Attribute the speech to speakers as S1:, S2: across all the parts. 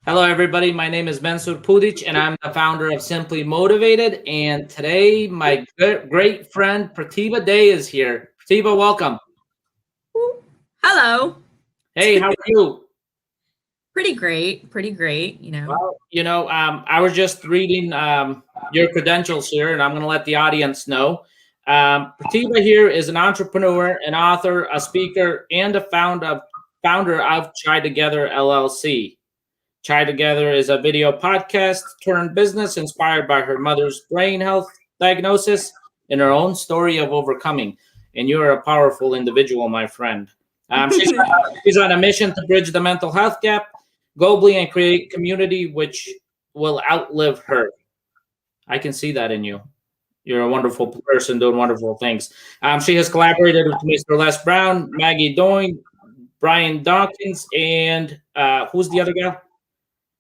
S1: Hello, everybody. My name is Mensur Pudic, and I'm the founder of Simply Motivated. And today, my great friend Pratibha Dey is here. Pratibha, welcome.
S2: Hello.
S1: Hey, how are you?
S2: Pretty great.
S1: Well, I was just reading your credentials here, and I'm going to let the audience know. Pratibha here is an entrepreneur, an author, a speaker, and a founder of Chai Together LLC. Chai Together is a video podcast turned business inspired by her mother's brain health diagnosis and her own story of overcoming. And you're a powerful individual, my friend. She's on a mission to bridge the mental health gap globally and create community which will outlive her. I can see that in you. You're a wonderful person doing wonderful things. She has collaborated with Mr. Les Brown, Maggie Doyne, Brian Dawkins, and who's the other gal?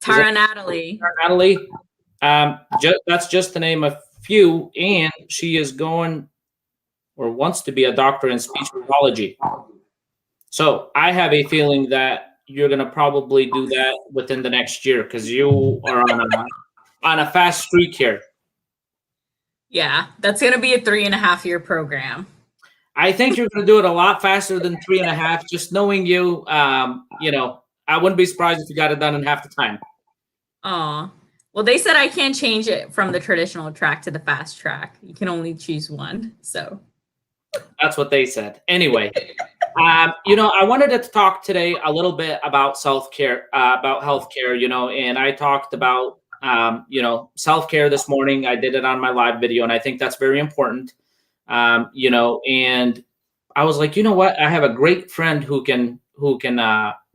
S2: Thara Natalie.
S1: Thara Natalie. That's just to name a few. And she is going or wants to be a doctor in speech pathology. So I have a feeling that you're going to probably do that within the next year because you are on a fast streak here.
S2: Yeah, that's going to be a 3.5-year program.
S1: I think you're going to do it a lot faster than 3.5. Just knowing you, I wouldn't be surprised if you got it done in half the time.
S2: Oh, well, they said I can't change it from the traditional track to the fast track. You can only choose one. So
S1: that's what they said. Anyway, I wanted to talk today a little bit about self-care, about healthcare, and I talked about, self-care this morning. I did it on my live video, and I think that's very important, and I was like, you know what? I have a great friend who can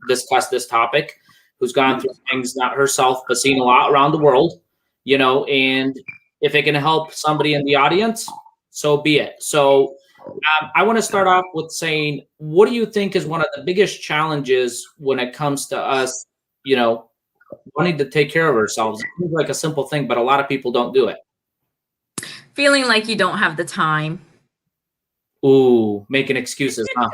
S1: discuss this topic, who's gone through things, not herself, but seen a lot around the world, and if it can help somebody in the audience, so be it. So I want to start off with saying, what do you think is one of the biggest challenges when it comes to us, wanting to take care of ourselves? It seems like a simple thing, but a lot of people don't do it.
S2: Feeling like you don't have the time.
S1: Ooh, making excuses, huh?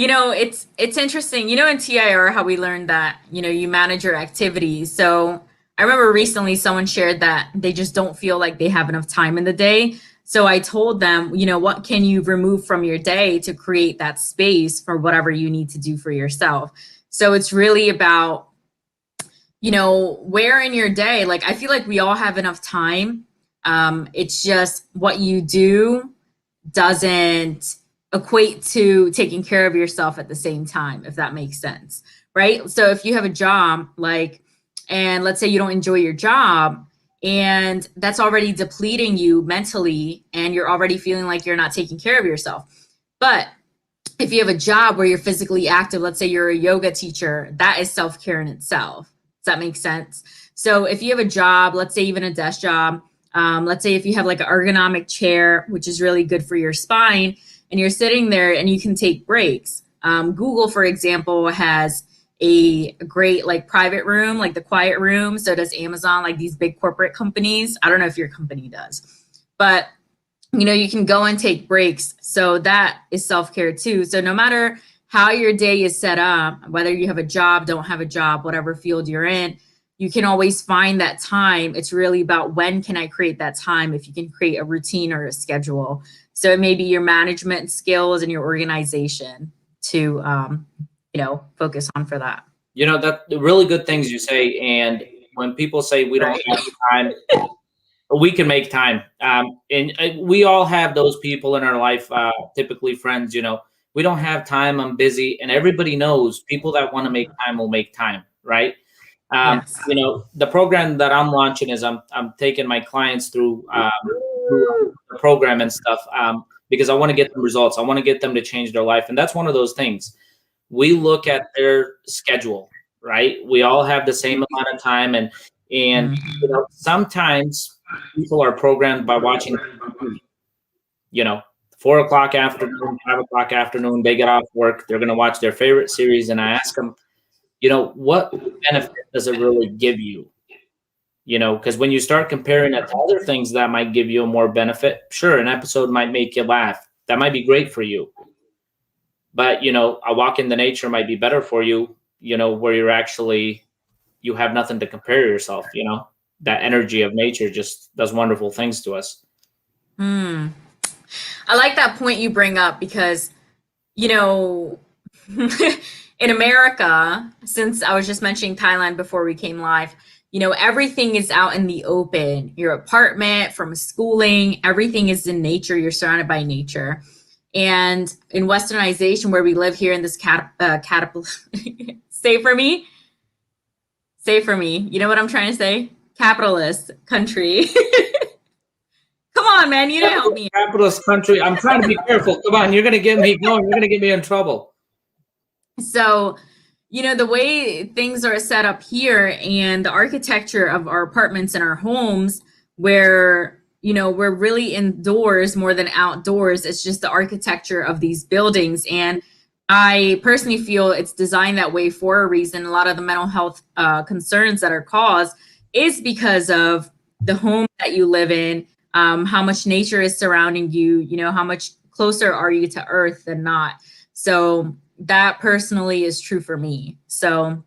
S2: It's interesting. In TIR, how we learned that, you manage your activities. So I remember recently someone shared that they just don't feel like they have enough time in the day. So I told them, what can you remove from your day to create that space for whatever you need to do for yourself? So it's really about, where in your day, like, I feel like we all have enough time. It's just what you do doesn't equate to taking care of yourself at the same time, if that makes sense, right? So if you have a job, and let's say you don't enjoy your job, and that's already depleting you mentally, and you're already feeling like you're not taking care of yourself. But if you have a job where you're physically active, let's say you're a yoga teacher, that is self-care in itself. Does that make sense? So if you have a job, let's say even a desk job, let's say if you have like an ergonomic chair, which is really good for your spine, and you're sitting there and you can take breaks. Google, for example, has a great private room, like the quiet room. So does Amazon, like these big corporate companies. I don't know if your company does, but you can go and take breaks. So that is self-care too. So no matter how your day is set up, whether you have a job, don't have a job, whatever field you're in, you can always find that time. It's really about when can I create that time, if you can create a routine or a schedule. So it may be your management skills and your organization to, focus on for that.
S1: That really good things you say. And when people say we don't have time, we can make time. And we all have those people in our life, typically friends, we don't have time, I'm busy. And everybody knows people that want to make time will make time, right?
S2: Yes.
S1: The program that I'm launching is I'm taking my clients through the program and stuff because I want to get them results. I want to get them to change their life. And that's one of those things. We look at their schedule, right? We all have the same amount of time. And sometimes people are programmed by watching, 4 o'clock afternoon, 5 o'clock afternoon, they get off work. They're going to watch their favorite series. And I ask them, what benefit does it really give you? Because when you start comparing it to other things that might give you a more benefit, sure, an episode might make you laugh. That might be great for you. But, a walk in the nature might be better for you, where you're actually you have nothing to compare yourself. That energy of nature just does wonderful things to us.
S2: I like that point you bring up because, in America, since I was just mentioning Thailand before we came live, everything is out in the open. Your apartment, from schooling, everything is in nature. You're surrounded by nature. And in westernization, where we live here in this say for me, you know what I'm trying to say? Capitalist country. Come on, man, you didn't help me.
S1: Capitalist country. I'm trying to be careful. Come on, you're going to get me going. You're going to get me in trouble.
S2: So, the way things are set up here and the architecture of our apartments and our homes, where, we're really indoors more than outdoors. It's just the architecture of these buildings. And I personally feel it's designed that way for a reason. A lot of the mental health concerns that are caused is because of the home that you live in, how much nature is surrounding you, how much closer are you to earth than not. So that personally is true for me. So,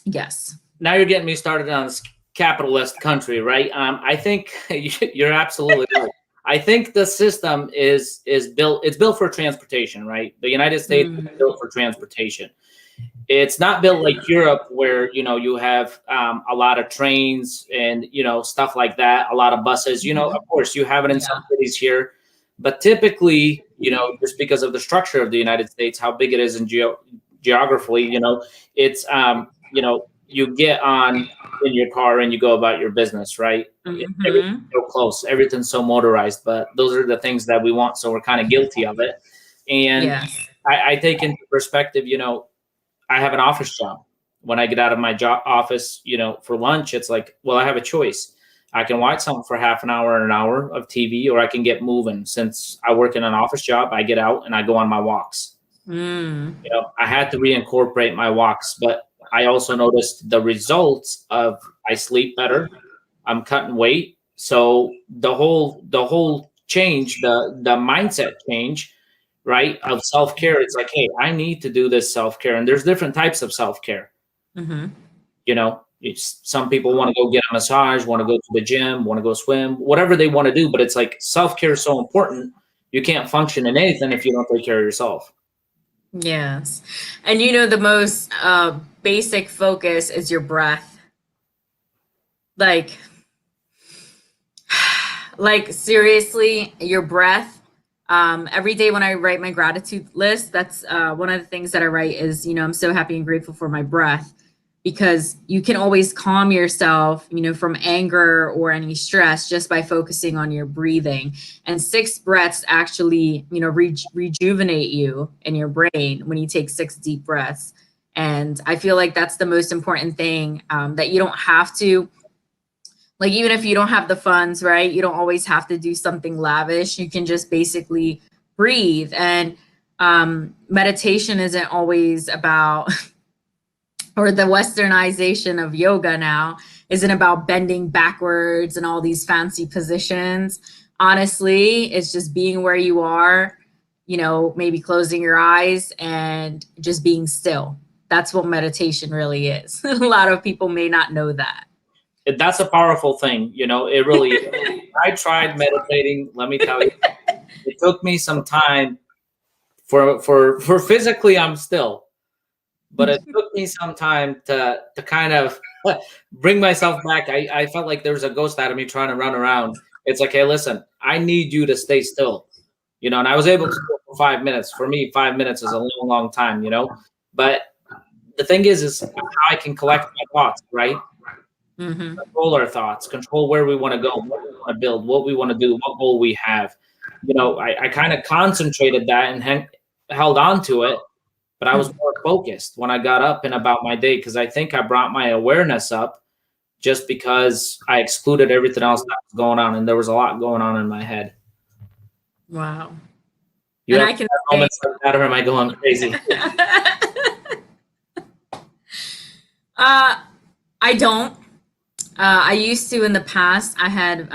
S2: yes.
S1: Now you're getting me started on this capitalist country, right? I think you're absolutely right. I think the system is built. It's built for transportation, right? The United States is built for transportation. It's not built like Europe, where you have a lot of trains and stuff like that, a lot of buses. Of course, you have it in some cities here, but typically, just because of the structure of the United States, how big it is in geographically, it's you get on in your car and you go about your business, right? Everything's so close, everything's so motorized, but those are the things that we want, so we're kind of guilty of it. And I take into perspective, I have an office job. When I get out of my office, for lunch, it's like, well, I have a choice. I can watch something for half an hour or an hour of TV, or I can get moving. Since I work in an office job, I get out and I go on my walks. I had to reincorporate my walks, but I also noticed the results of I sleep better. I'm cutting weight. So the whole change, the mindset change, right, of self-care. It's like, hey, I need to do this self-care. And there's different types of self-care. Some people want to go get a massage, want to go to the gym, want to go swim, whatever they want to do. But it's like self-care is so important. You can't function in anything if you don't take care of yourself.
S2: Yes. And the most basic focus is your breath. Like seriously, your breath. Every day when I write my gratitude list, that's one of the things that I write is, I'm so happy and grateful for my breath, because you can always calm yourself, from anger or any stress just by focusing on your breathing. And 6 breaths actually, rejuvenate you in your brain when you take 6 deep breaths. And I feel like that's the most important thing, that you don't have to, like, even if you don't have the funds, right? You don't always have to do something lavish. You can just basically breathe. And meditation isn't always about, or the westernization of yoga now isn't about bending backwards and all these fancy positions. Honestly, it's just being where you are, maybe closing your eyes and just being still. That's what meditation really is. A lot of people may not know that.
S1: That's a powerful thing. It really is. I tried meditating. Let me tell you, it took me some time for physically, I'm still, but it took me some time to kind of bring myself back. I felt like there was a ghost out of me trying to run around. It's like, hey, listen, I need you to stay still, and I was able to do it for 5 minutes. For me, 5 minutes is a long, long time, but the thing is how I can collect my thoughts, right? Control our thoughts, control where we want to go, what we want to build, what we want to do, what goal we have. I kind of concentrated that and held on to it, but I was more focused when I got up and about my day, because I think I brought my awareness up just because I excluded everything else that was going on, and there was a lot going on in my head.
S2: Wow.
S1: You and I can moments like that, or am I going crazy?
S2: I don't. I used to in the past. I had,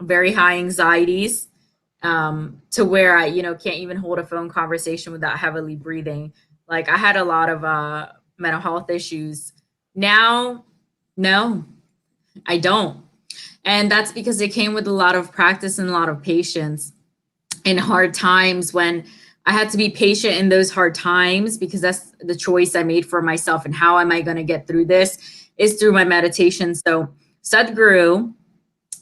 S2: very high anxieties, to where I, can't even hold a phone conversation without heavily breathing. Like, I had a lot of mental health issues Now, no, I don't. And that's because it came with a lot of practice and a lot of patience in hard times, when I had to be patient in those hard times, because that's the choice I made for myself. And how am I going to get through this is through my meditation. So Sadhguru,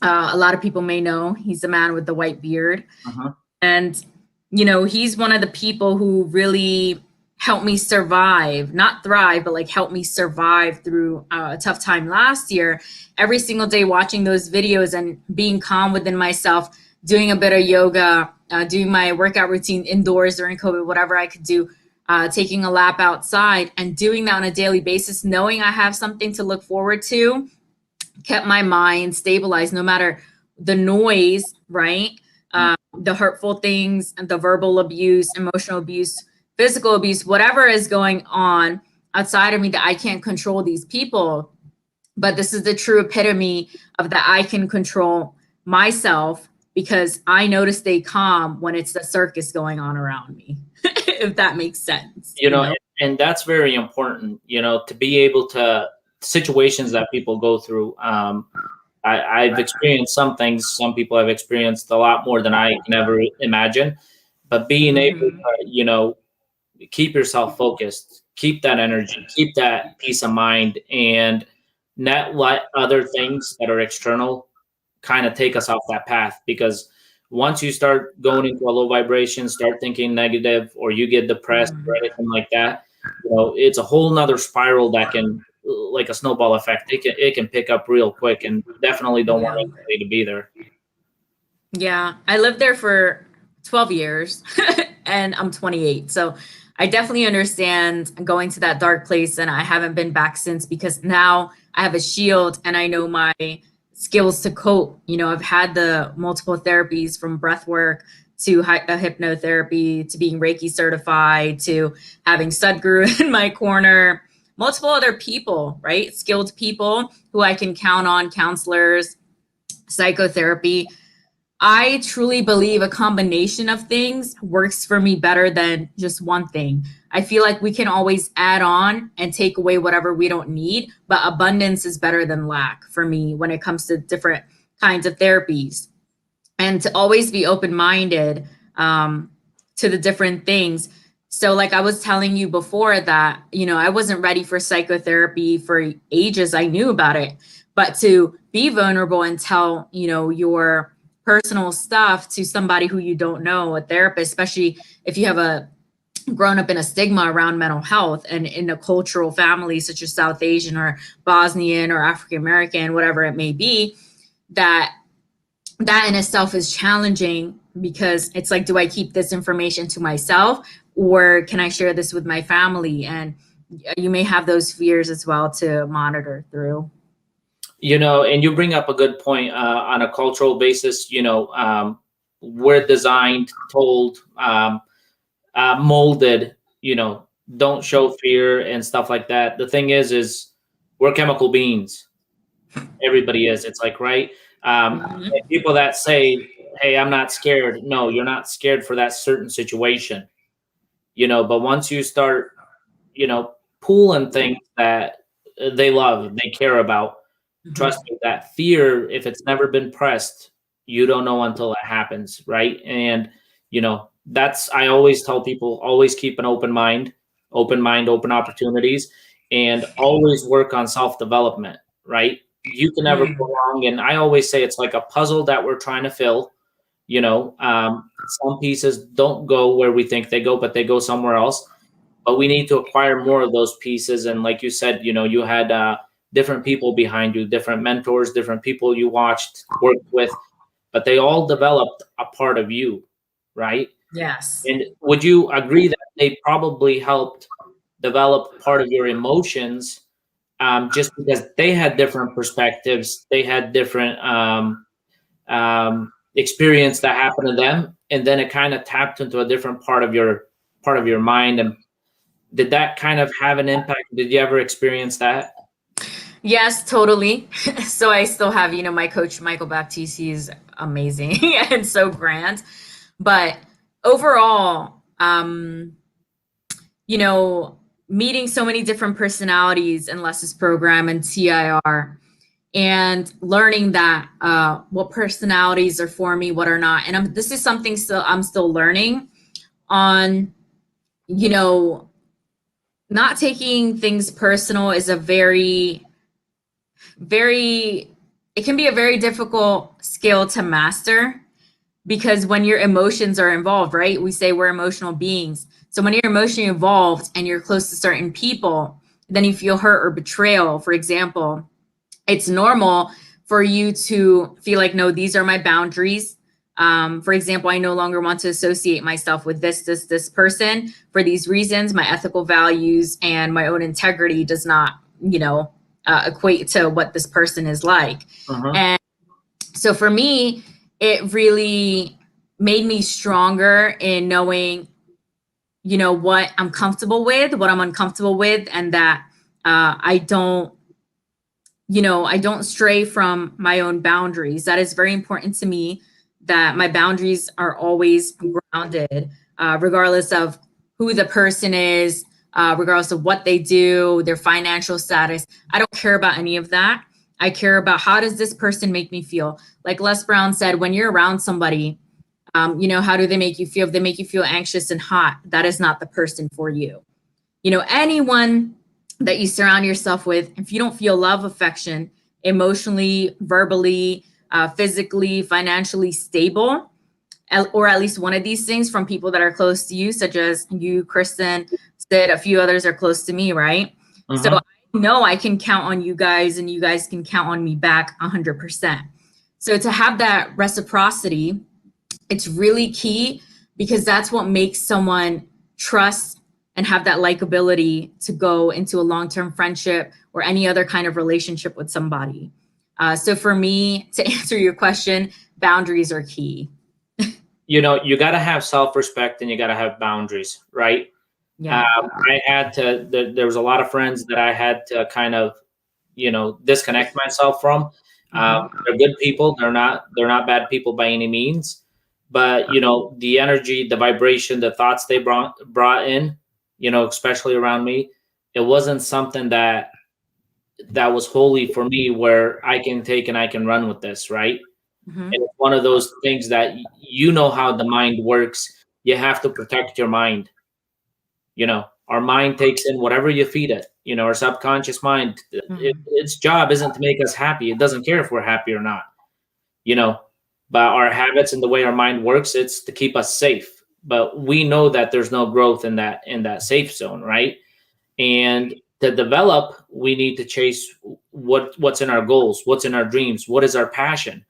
S2: a lot of people may know, he's the man with the white beard. And, you know, he's one of the people who really helped me survive, not thrive, but like help me survive through a tough time last year. Every single day watching those videos and being calm within myself, doing a bit of yoga, doing my workout routine indoors during COVID, whatever I could do, taking a lap outside, and doing that on a daily basis, knowing I have something to look forward to, kept my mind stabilized no matter the noise, right? The hurtful things, the verbal abuse, emotional abuse, physical abuse, whatever is going on outside of me that I can't control these people. But this is the true epitome of that I can control myself, because I know to stay calm when it's the circus going on around me, if that makes sense.
S1: You know, and that's very important, you know, to be able to, situations that people go through. I've experienced some things, some people have experienced a lot more than I can ever imagine, but being able to, you know, keep yourself focused, keep that energy, keep that peace of mind, and not let other things that are external kind of take us off that path. Because once you start going into a low vibration, start thinking negative, or you get depressed or anything like that, you know, it's a whole nother spiral that can, like a snowball effect, it can pick up real quick, and definitely don't want anybody to be there.
S2: Yeah, I lived there for 12 years and I'm 28. So I definitely understand going to that dark place, and I haven't been back since, because now I have a shield and I know my skills to cope. You know, I've had the multiple therapies, from breath work to hypnotherapy to being Reiki certified to having Sadhguru in my corner, multiple other people, right? Skilled people who I can count on, counselors, psychotherapy. I truly believe a combination of things works for me better than just one thing. I feel like we can always add on and take away whatever we don't need, but abundance is better than lack for me when it comes to different kinds of therapies. And to always be open-minded to the different things. So like I was telling you before that, you know, I wasn't ready for psychotherapy for ages. I knew about it, but to be vulnerable and tell, you know, your personal stuff to somebody who you don't know, a therapist, especially if you have grown up in a stigma around mental health and in a cultural family such as South Asian or Bosnian or African American, whatever it may be, that in itself is challenging, because it's like, do I keep this information to myself, or can I share this with my family? And you may have those fears as well to monitor through.
S1: You know, and you bring up a good point on a cultural basis. You know, we're designed, told, molded, you know, don't show fear and stuff like that. The thing is we're chemical beings. Everybody is. It's like, right? People that say, hey, I'm not scared. No, you're not scared for that certain situation, you know, but once you start, you know, pulling things that they love, they care about, trust me, that fear, if it's never been pressed, you don't know until it happens, right? And, you know, I always tell people, always keep an open mind, open opportunities, and always work on self-development, right? You can never go wrong. And I always say it's like a puzzle that we're trying to fill. You know, some pieces don't go where we think they go, but they go somewhere else. But we need to acquire more of those pieces. And like you said, you know, you had different people behind you, different mentors, different people you watched, worked with, but they all developed a part of you, right?
S2: Yes.
S1: And would you agree that they probably helped develop part of your emotions, just because they had different perspectives, they had different experience that happened to them, and then it kind of tapped into a different part of your mind? And did that kind of have an impact? Did you ever experience that?
S2: Yes, totally. So I still have, you know, my coach, Michael Baptiste, he's amazing and so grand. But overall, you know, meeting so many different personalities in Les's program and TIR, and learning that what personalities are for me, what are not. And this is something I'm still learning on, you know, not taking things personal is a very, it can be a very difficult skill to master, because when your emotions are involved, right? We say we're emotional beings. So when you're emotionally involved and you're close to certain people, then you feel hurt or betrayal, for example, it's normal for you to feel like, no, these are my boundaries. For example, I no longer want to associate myself with this person for these reasons. My ethical values and my own integrity does not, equate to what this person is like. And so for me, it really made me stronger in knowing, what I'm comfortable with, what I'm uncomfortable with, and that I don't stray from my own boundaries. That is very important to me, that my boundaries are always grounded, regardless of who the person is, regardless of what they do, their financial status. I don't care about any of that. I care about, how does this person make me feel? Like Les Brown said, when you're around somebody, how do they make you feel? If they make you feel anxious and hot, that is not the person for you. Anyone that you surround yourself with, if you don't feel love, affection, emotionally, verbally, physically, financially stable, or at least one of these things from people that are close to you, such as you, Kristen, Sid, a few others are close to me, right? So I know I can count on you guys, and you guys can count on me back 100%. So to have that reciprocity, it's really key, because that's what makes someone trust and have that likability to go into a long-term friendship or any other kind of relationship with somebody. So for me, to answer your question, boundaries are key.
S1: You got to have self-respect and you got to have boundaries, right?
S2: Yeah.
S1: I had to, there was a lot of friends that I had to kind of, disconnect myself from. They're good people. They're not bad people by any means, but the energy, the vibration, the thoughts they brought in, especially around me, it wasn't something that was holy for me, where I can take and I can run with this, right? And it's one of those things that how the mind works. You have to protect your mind. Our mind takes in whatever you feed it. Our subconscious mind, its job isn't to make us happy. It doesn't care if we're happy or not. But our habits and the way our mind works, it's to keep us safe. But we know that there's no growth in that safe zone, right? And to develop, we need to chase what's in our goals, what's in our dreams, what is our passion.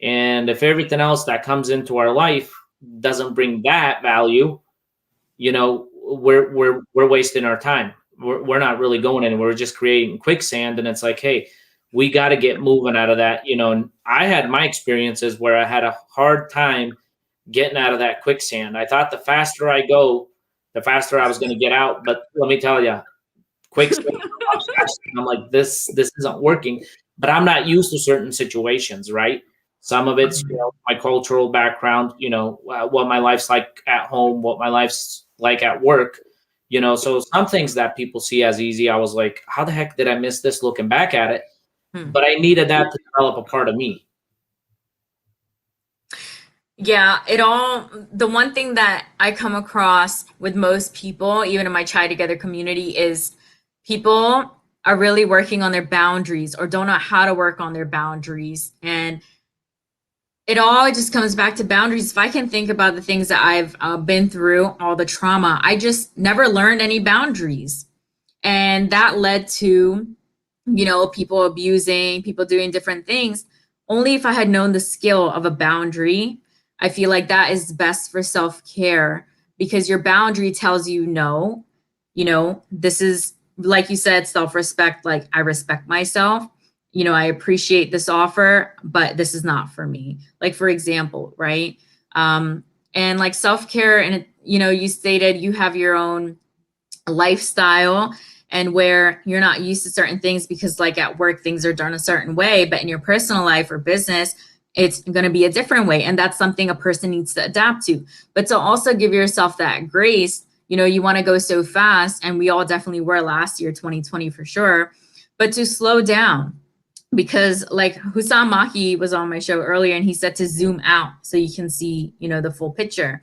S1: And if everything else that comes into our life doesn't bring that value, we're wasting our time. We're not really going anywhere. We're just creating quicksand. And it's like, hey, we got to get moving out of that. And I had my experiences where I had a hard time getting out of that quicksand. I thought the faster I go, the faster I was going to get out. But let me tell you, quicksand, I'm like, this isn't working. But I'm not used to certain situations, right? Some of it's my cultural background, what my life's like at home, what my life's like at work, so some things that people see as easy, I was like, how the heck did I miss this looking back at it? But I needed that to develop a part of me.
S2: Yeah, the one thing that I come across with most people, even in my Chai Together community, is people are really working on their boundaries or don't know how to work on their boundaries. And it all just comes back to boundaries. If I can think about the things that I've been through, all the trauma, I just never learned any boundaries. And that led to, people abusing, people doing different things. Only if I had known the skill of a boundary, I feel like that is best for self-care, because your boundary tells you no, this is, like you said, self-respect, like I respect myself. I appreciate this offer, but this is not for me. Like, for example, right? And like self-care, and, you stated you have your own lifestyle and where you're not used to certain things because like at work, things are done a certain way, but in your personal life or business, it's going to be a different way. And that's something a person needs to adapt to. But to also give yourself that grace You know, you want to go so fast, and we all definitely were last year, 2020 for sure, but to slow down. Because like Hussam Maki was on my show earlier, and he said to zoom out so you can see, you know, the full picture.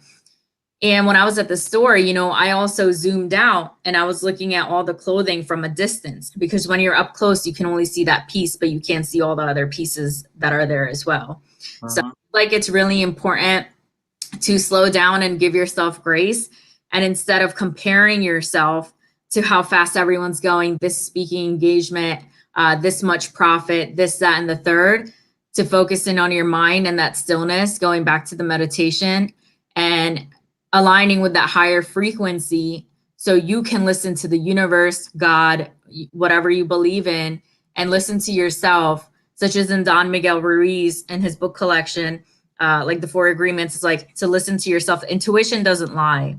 S2: And when I was at the store, you know, I also zoomed out and I was looking at all the clothing from a distance, because when you're up close, you can only see that piece, but you can't see all the other pieces that are there as well. So like, it's really important to slow down and give yourself grace. And instead of comparing yourself to how fast everyone's going, this speaking engagement, this much profit, this, that, and the third, to focus in on your mind and that stillness, going back to the meditation and aligning with that higher frequency, so you can listen to the universe, God, whatever you believe in, and listen to yourself, such as in Don Miguel Ruiz and his book collection, like the Four Agreements. It's like to listen to yourself. Intuition doesn't lie.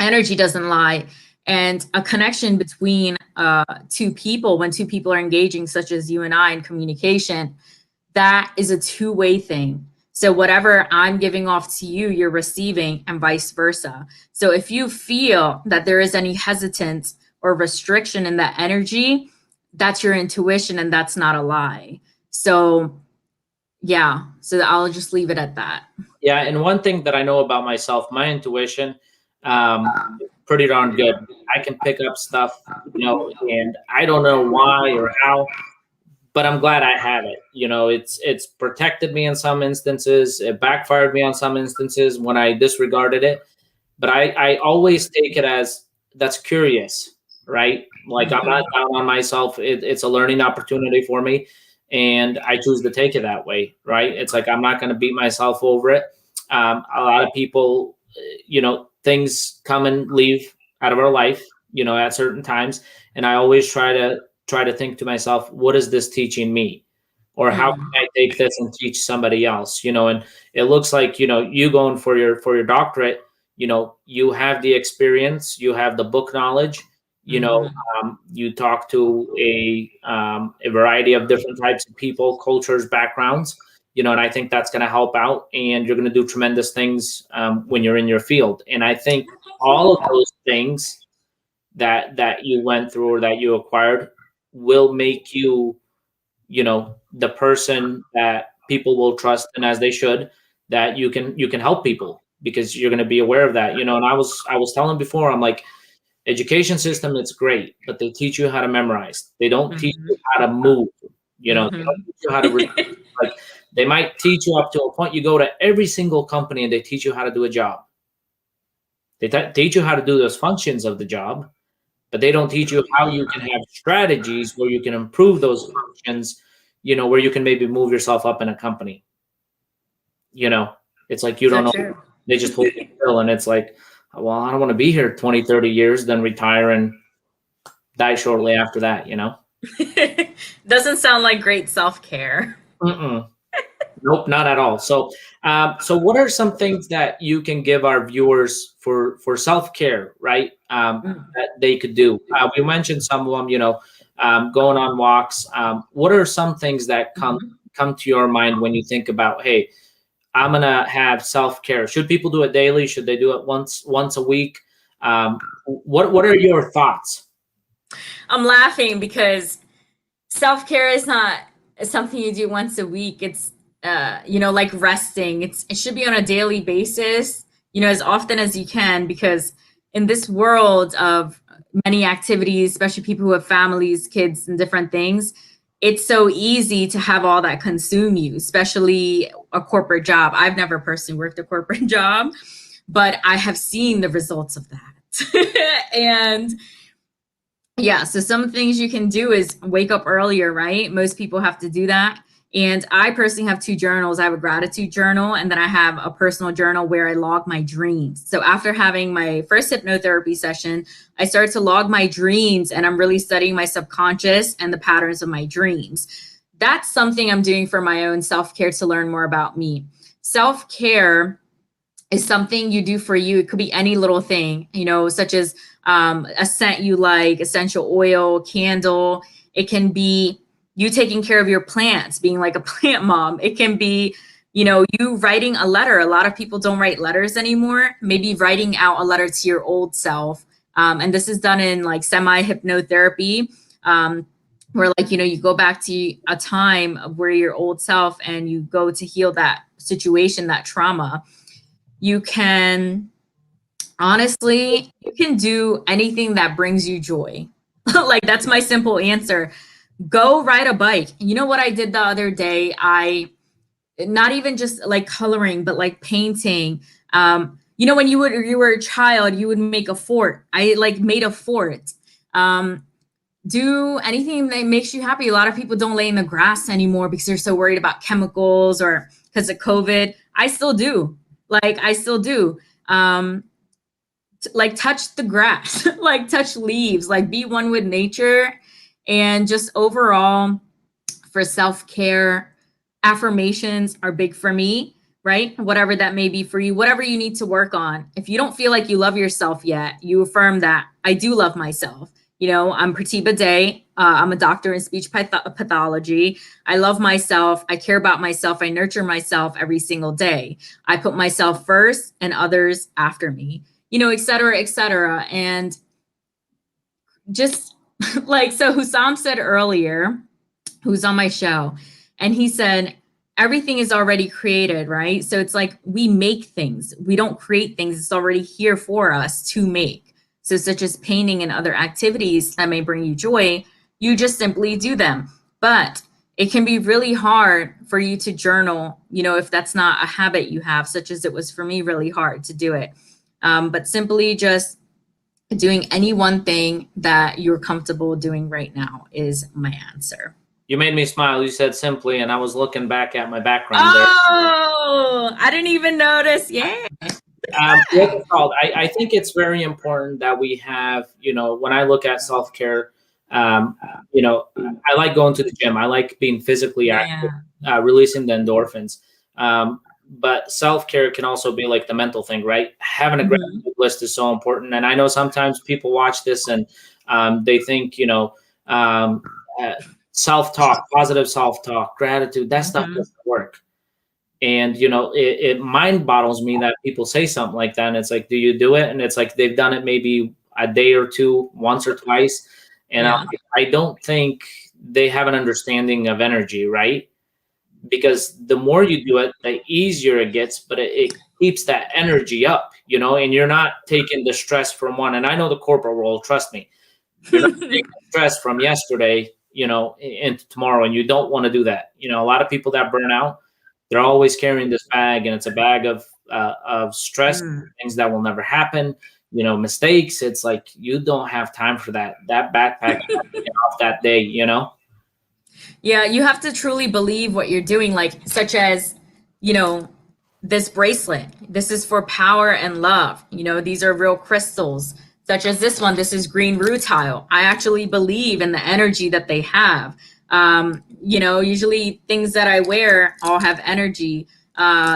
S2: Energy doesn't lie. And a connection between two people, when two people are engaging, such as you and I, in communication, that is a two-way thing. So whatever I'm giving off to you, you're receiving, and vice versa. So if you feel that there is any hesitance or restriction in that energy, that's your intuition, and that's not a lie. So yeah, so I'll just leave it at that.
S1: Yeah, and one thing that I know about myself, my intuition, pretty darn good. I can pick up stuff, you know, and I don't know why or how, but I'm glad I have it. You know, it's protected me in some instances. It backfired me on some instances when I disregarded it. But I always take it as that's curious, right? Like, I'm not down on myself. It's a learning opportunity for me, and I choose to take it that way, right? It's like I'm not going to beat myself over it. A lot of people, you know, things come and leave out of our life, you know, at certain times. And I always try to think to myself, what is this teaching me? Or how can I take this and teach somebody else? You know, and it looks like, you know, you going for your doctorate, you know, you have the experience, you have the book knowledge, you know, you talk to a variety of different types of people, cultures, backgrounds, you know, and I think that's going to help out, and you're going to do tremendous things when you're in your field. And I think all of those things that you went through or that you acquired will make you, you know, the person that people will trust, and as they should, that you can help people, because you're going to be aware of that, you know. And I was telling before, I'm like, education system, it's great, but they teach you how to memorize. They don't teach you how to move, you know. They don't teach you how to like, they might teach you up to a point. You go to every single company and they teach you how to do a job. They teach you how to do those functions of the job, but they don't teach you how you can have strategies where you can improve those functions, you know, where you can maybe move yourself up in a company. You know, it's like you don't know. They just hold you still, and it's like, well, I don't want to be here 20, 30 years, then retire and die shortly after that, you know?
S2: Doesn't sound like great self-care.
S1: Nope, not at all. So, so what are some things that you can give our viewers for self-care, right? That they could do? We mentioned some of them, you know, going on walks. What are some things that come to your mind when you think about, hey, I'm gonna have self-care? Should people do it daily? Should they do it once a week? What are your thoughts?
S2: I'm laughing because self-care is not something you do once a week. It's you know, like resting. It should be on a daily basis, you know, as often as you can, because in this world of many activities, especially people who have families, kids, and different things, it's so easy to have all that consume you, especially a corporate job. I've never personally worked a corporate job, but I have seen the results of that. And yeah, so some things you can do is wake up earlier, right? Most people have to do that. And I personally have two journals. I have a gratitude journal, and then I have a personal journal where I log my dreams. So after having my first hypnotherapy session, I started to log my dreams, and I'm really studying my subconscious and the patterns of my dreams. That's something I'm doing for my own self-care, to learn more about me. Self-care is something you do for you. It could be any little thing, you know, such as a scent you like, essential oil, candle. It can be you taking care of your plants, being like a plant mom. It can be You writing a letter. A lot of people don't write letters anymore. Maybe writing out a letter to your old self. And this is done in like semi-hypnotherapy, where like, you go back to a time of where your old self and you go to heal that situation, that trauma. You can, honestly, you can do anything that brings you joy. Like, that's my simple answer. Go ride a bike. You know what I did the other day? Not even just like coloring, but like painting. When you were a child, you would make a fort. I like made a fort. Do anything that makes you happy. A lot of people don't lay in the grass anymore because they're so worried about chemicals or because of COVID. I still do. Like touch the grass, like touch leaves, like be one with nature. And just overall, for self-care, affirmations are big for me, right? Whatever that may be for you, whatever you need to work on. If you don't feel like you love yourself yet, you affirm that I do love myself. I'm Pratibha Dey. I'm a doctor in speech pathology. I love myself. I care about myself. I nurture myself every single day. I put myself first and others after me, et cetera, et cetera. And just like, so Hussam said earlier, who's on my show, and he said, everything is already created, right? So it's like we make things. We don't create things. It's already here for us to make. So such as painting and other activities that may bring you joy, you just simply do them. But it can be really hard for you to journal, if that's not a habit you have, such as it was for me, really hard to do it. But simply just doing any one thing that you're comfortable doing right now is my answer.
S1: You made me smile. You said simply, and I was looking back at my background there.
S2: Oh, I didn't even notice. Yeah.
S1: What's it called? I think it's very important that we have, when I look at self-care, I like going to the gym. I like being physically active, releasing the endorphins. But self-care can also be like the mental thing, right? Having a gratitude list is so important. And I know sometimes people watch this and they think, self-talk, positive self-talk, gratitude, that stuff doesn't work. And, it mind boggles me that people say something like that. And it's like, do you do it? And it's like, they've done it maybe a day or two, once or twice. And I don't think they have an understanding of energy, right? Because the more you do it, the easier it gets, but it keeps that energy up, and you're not taking the stress from one. And I know the corporate world, trust me, you're not taking stress from yesterday, into tomorrow. And you don't want to do that. A lot of people that burn out, they're always carrying this bag, and it's a bag of stress, things that will never happen, mistakes. It's like, you don't have time for that backpack off that day,
S2: Yeah, you have to truly believe what you're doing, like such as, this bracelet. This is for power and love. These are real crystals, such as this one. This is green rutile. I actually believe in the energy that they have. Usually things that I wear all have energy.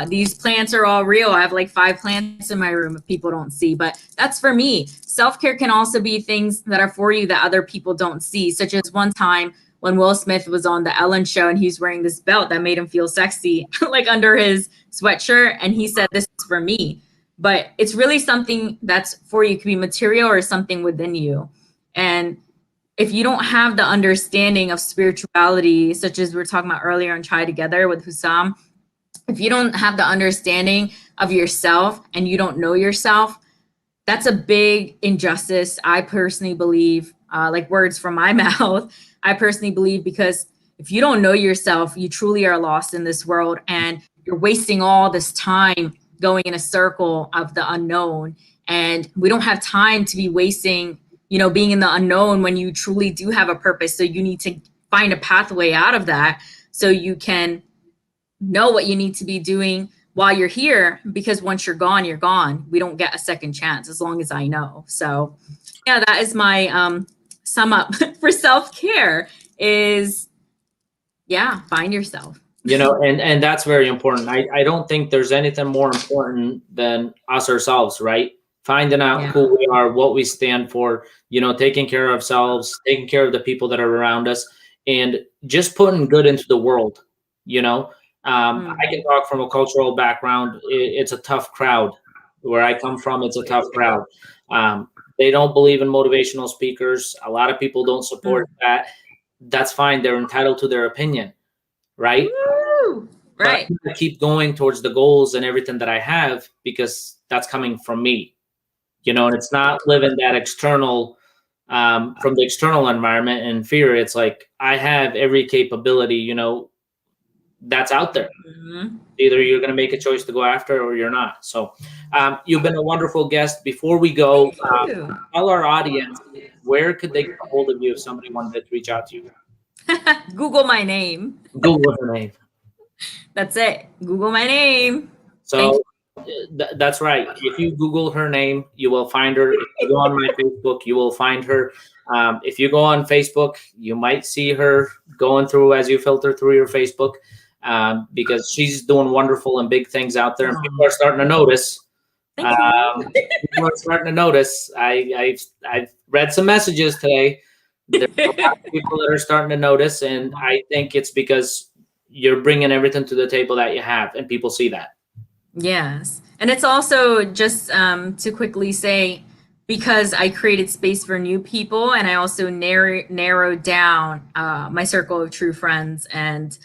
S2: These plants are all real. I have like 5 plants in my room if people don't see, but that's for me. Self-care can also be things that are for you that other people don't see, such as one time when Will Smith was on the Ellen show and he's wearing this belt that made him feel sexy, like under his sweatshirt. And he said, this is for me. But it's really something that's for you. It could be material or something within you. And if you don't have the understanding of spirituality, such as we were talking about earlier on Chai Together with Hussam, if you don't have the understanding of yourself and you don't know yourself, that's a big injustice. I personally believe, like words from my mouth, I personally believe, because if you don't know yourself, you truly are lost in this world and you're wasting all this time going in a circle of the unknown. And we don't have time to be wasting, being in the unknown when you truly do have a purpose. So you need to find a pathway out of that so you can know what you need to be doing while you're here, because once you're gone, you're gone. We don't get a second chance, as long as I know. So yeah, that is my sum up for self-care is, find yourself.
S1: And that's very important. I don't think there's anything more important than us ourselves, right? Finding out who we are, what we stand for, taking care of ourselves, taking care of the people that are around us, and just putting good into the world. I can talk from a cultural background. It's a tough crowd. Where I come from, it's a tough crowd. They don't believe in motivational speakers. A lot of people don't support that. That's fine. They're entitled to their opinion, right?
S2: Woo! Right.
S1: But I keep going towards the goals and everything that I have because that's coming from me, and it's not living that external, from the external environment and fear. It's like I have every capability, that's out there. Either you're going to make a choice to go after it or you're not. So you've been a wonderful guest. Before we go, tell our audience, where could they get a hold of you if somebody wanted to reach out to you?
S2: Google my name.
S1: Google her name.
S2: That's it. Google my name.
S1: So that's right. If you Google her name, you will find her. If you go on my Facebook, you will find her. If you go on Facebook, you might see her going through as you filter through your Facebook, because she's doing wonderful and big things out there. And people are starting to notice. People are starting to notice. I've read some messages today. There's a lot of people that are starting to notice, and I think it's because you're bringing everything to the table that you have, and people see that.
S2: Yes. And it's also just to quickly say, because I created space for new people, and I also narrowed down my circle of true friends, and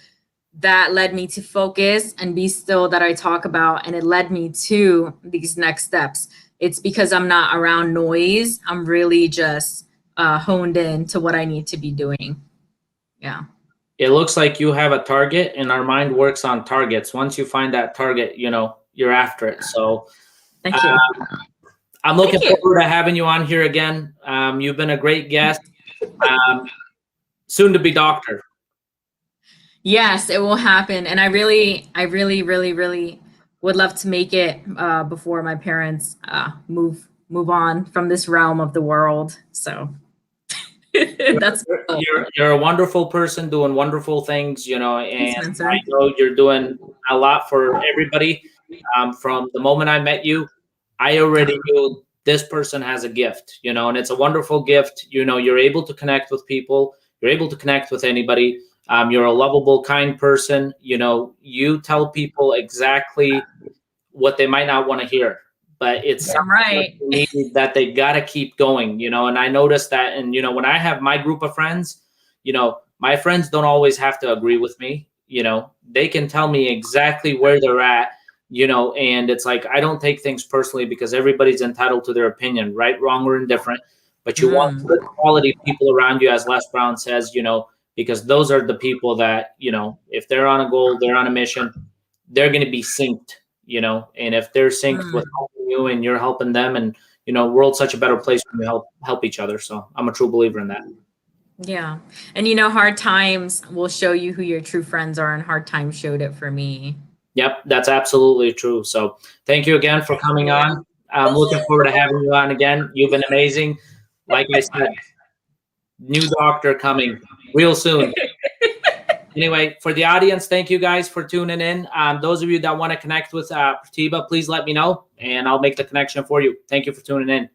S2: that led me to focus and be still that I talk about, and it led me to these next steps. It's because I'm not around noise. I'm really just honed in to what I need to be doing. Yeah.
S1: It looks like you have a target, and our mind works on targets. Once you find that target, you're after it. So
S2: thank you.
S1: I'm looking forward to having you on here again. You've been a great guest. Soon to be doctor.
S2: Yes, it will happen. And I really would love to make it before my parents move on from this realm of the world. So that's
S1: you're a wonderful person doing wonderful things, and I know you're doing a lot for everybody. From the moment I met you, I already knew this person has a gift, and it's a wonderful gift. You're able to connect with people. You're able to connect with anybody. You're a lovable, kind person. You tell people exactly what they might not want to hear, but it's something that they got to keep going, and I noticed that. And, when I have my group of friends, my friends don't always have to agree with me. They can tell me exactly where they're at, and it's like, I don't take things personally because everybody's entitled to their opinion, right, wrong, or indifferent. But you want good quality people around you, as Les Brown says, because those are the people that, if they're on a goal, they're on a mission, they're going to be synced, and if they're synced with helping you and you're helping them, and, world's such a better place when we help each other. So I'm a true believer in that.
S2: Yeah. And, hard times will show you who your true friends are, and hard times showed it for me.
S1: Yep, that's absolutely true. So thank you again for coming on. I'm looking forward to having you on again. You've been amazing. Like I said, new doctor coming real soon. Anyway, for the audience, thank you guys for tuning in. Those of you that want to connect with Pratibha, please let me know, and I'll make the connection for you. Thank you for tuning in.